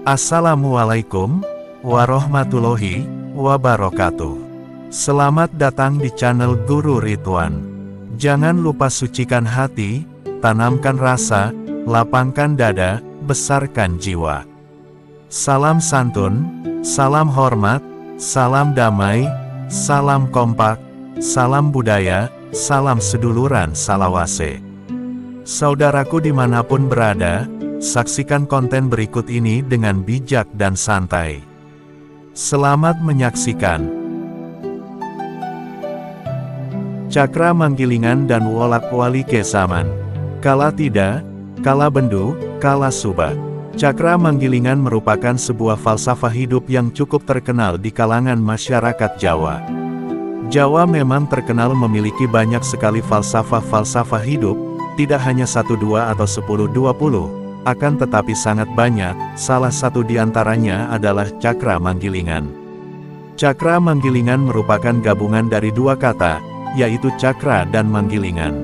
Assalamualaikum warahmatullahi wabarakatuh. Selamat datang di channel Guru Ridwan. Jangan lupa sucikan hati, tanamkan rasa, lapangkan dada, besarkan jiwa. Salam santun, salam hormat, salam damai, salam kompak, salam budaya, salam seduluran salawase. Saudaraku dimanapun berada, saksikan konten berikut ini dengan bijak dan santai. Selamat menyaksikan. Cakra Manggilingan dan Wolak-wali Kesaman. Kala Tida, Kala Bendu, Kala Suba. Cakra Manggilingan merupakan sebuah falsafah hidup yang cukup terkenal di kalangan masyarakat Jawa. Jawa memang terkenal memiliki banyak sekali falsafah-falsafah hidup, tidak hanya 1, 2 atau 10, 20. Akan tetapi sangat banyak, salah satu di antaranya adalah Cakra Manggilingan. Cakra Manggilingan merupakan gabungan dari dua kata, yaitu cakra dan manggilingan.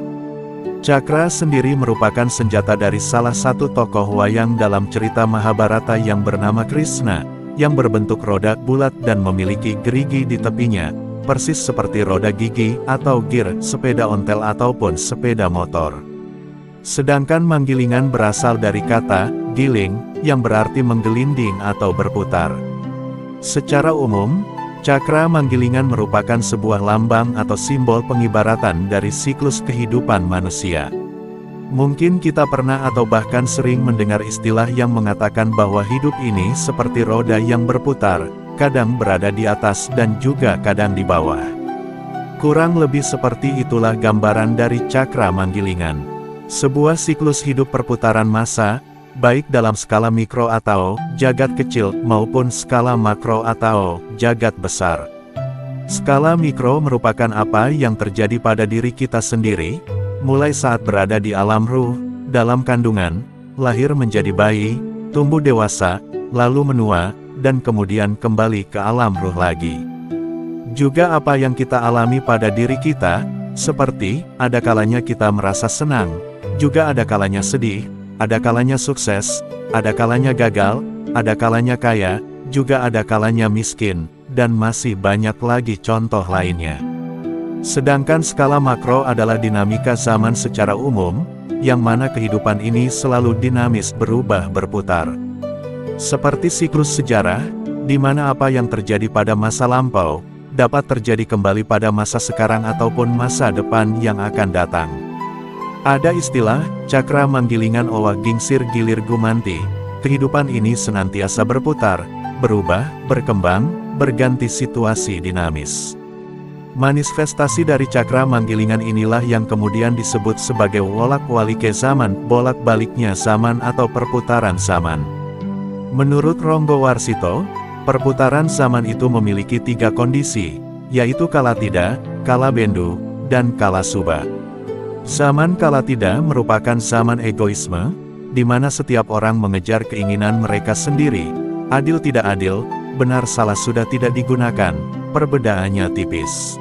Cakra sendiri merupakan senjata dari salah satu tokoh wayang dalam cerita Mahabharata yang bernama Krishna, yang berbentuk roda bulat dan memiliki gerigi di tepinya, persis seperti roda gigi atau gear sepeda ontel ataupun sepeda motor. Sedangkan manggilingan berasal dari kata giling, yang berarti menggelinding atau berputar. Secara umum, cakra manggilingan merupakan sebuah lambang atau simbol pengibaratan dari siklus kehidupan manusia. Mungkin kita pernah atau bahkan sering mendengar istilah yang mengatakan bahwa hidup ini seperti roda yang berputar, kadang berada di atas dan juga kadang di bawah. Kurang lebih seperti itulah gambaran dari cakra manggilingan. Sebuah siklus hidup perputaran massa, baik dalam skala mikro atau jagat kecil, maupun skala makro atau jagat besar. Skala mikro merupakan apa yang terjadi pada diri kita sendiri, mulai saat berada di alam ruh, dalam kandungan, lahir menjadi bayi, tumbuh dewasa, lalu menua, dan kemudian kembali ke alam ruh lagi. Juga apa yang kita alami pada diri kita, seperti, ada kalanya kita merasa senang, juga ada kalanya sedih, ada kalanya sukses, ada kalanya gagal, ada kalanya kaya, juga ada kalanya miskin, dan masih banyak lagi contoh lainnya. Sedangkan skala makro adalah dinamika zaman secara umum, yang mana kehidupan ini selalu dinamis berubah berputar. Seperti siklus sejarah, di mana apa yang terjadi pada masa lampau, dapat terjadi kembali pada masa sekarang ataupun masa depan yang akan datang. Ada istilah, cakra manggilingan owa gingsir gilir gumanti, kehidupan ini senantiasa berputar, berubah, berkembang, berganti situasi dinamis. Manifestasi dari cakra manggilingan inilah yang kemudian disebut sebagai wolak-wali kesaman, bolak-baliknya zaman atau perputaran zaman. Menurut Ronggo Warsito, perputaran zaman itu memiliki 3 kondisi, yaitu kala tida, kala bendu, dan kala suba. Zaman kala tida merupakan zaman egoisme, di mana setiap orang mengejar keinginan mereka sendiri, adil tidak adil, benar salah sudah tidak digunakan, perbedaannya tipis.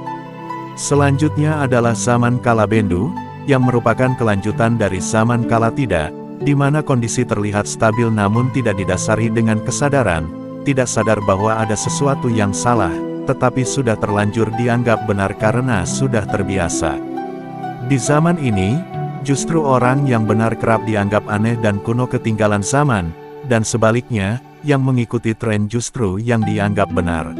Selanjutnya adalah zaman kala bendu, yang merupakan kelanjutan dari zaman kala tida, di mana kondisi terlihat stabil namun tidak didasari dengan kesadaran, tidak sadar bahwa ada sesuatu yang salah, tetapi sudah terlanjur dianggap benar karena sudah terbiasa. Di zaman ini, justru orang yang benar kerap dianggap aneh dan kuno ketinggalan zaman, dan sebaliknya, yang mengikuti tren justru yang dianggap benar.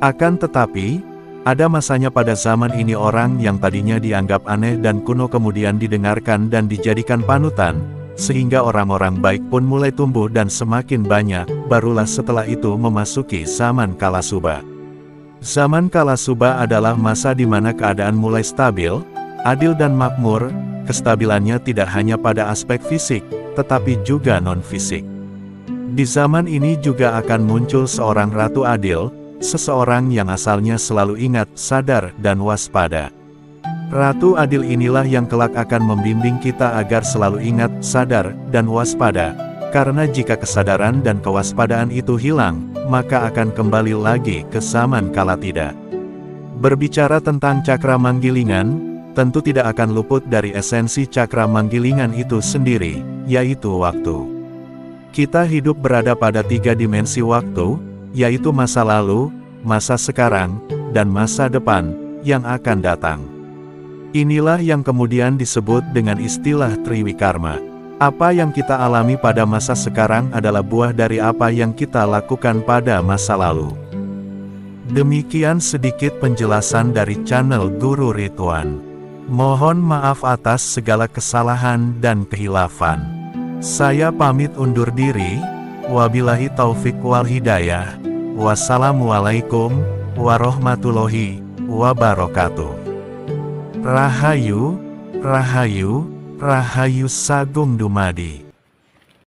Akan tetapi, ada masanya pada zaman ini orang yang tadinya dianggap aneh dan kuno kemudian didengarkan dan dijadikan panutan, sehingga orang-orang baik pun mulai tumbuh dan semakin banyak, barulah setelah itu memasuki zaman kala suba. Zaman kala suba adalah masa di mana keadaan mulai stabil, adil dan makmur, kestabilannya tidak hanya pada aspek fisik, tetapi juga non-fisik. Di zaman ini juga akan muncul seorang ratu adil, seseorang yang asalnya selalu ingat, sadar, dan waspada. Ratu adil inilah yang kelak akan membimbing kita agar selalu ingat, sadar, dan waspada, karena jika kesadaran dan kewaspadaan itu hilang, maka akan kembali lagi ke zaman kala tida. Berbicara tentang cakra manggilingan, tentu tidak akan luput dari esensi cakra manggilingan itu sendiri, yaitu waktu. Kita hidup berada pada 3 dimensi waktu, yaitu masa lalu, masa sekarang, dan masa depan, yang akan datang. Inilah yang kemudian disebut dengan istilah Triwikarma. Apa yang kita alami pada masa sekarang adalah buah dari apa yang kita lakukan pada masa lalu. Demikian sedikit penjelasan dari channel Guru Ridwan. Mohon maaf atas segala kesalahan dan kehilafan. Saya pamit undur diri, wabillahi taufik wal hidayah, wassalamualaikum warahmatullahi wabarakatuh. Rahayu, Rahayu, Rahayu Sagung Dumadi.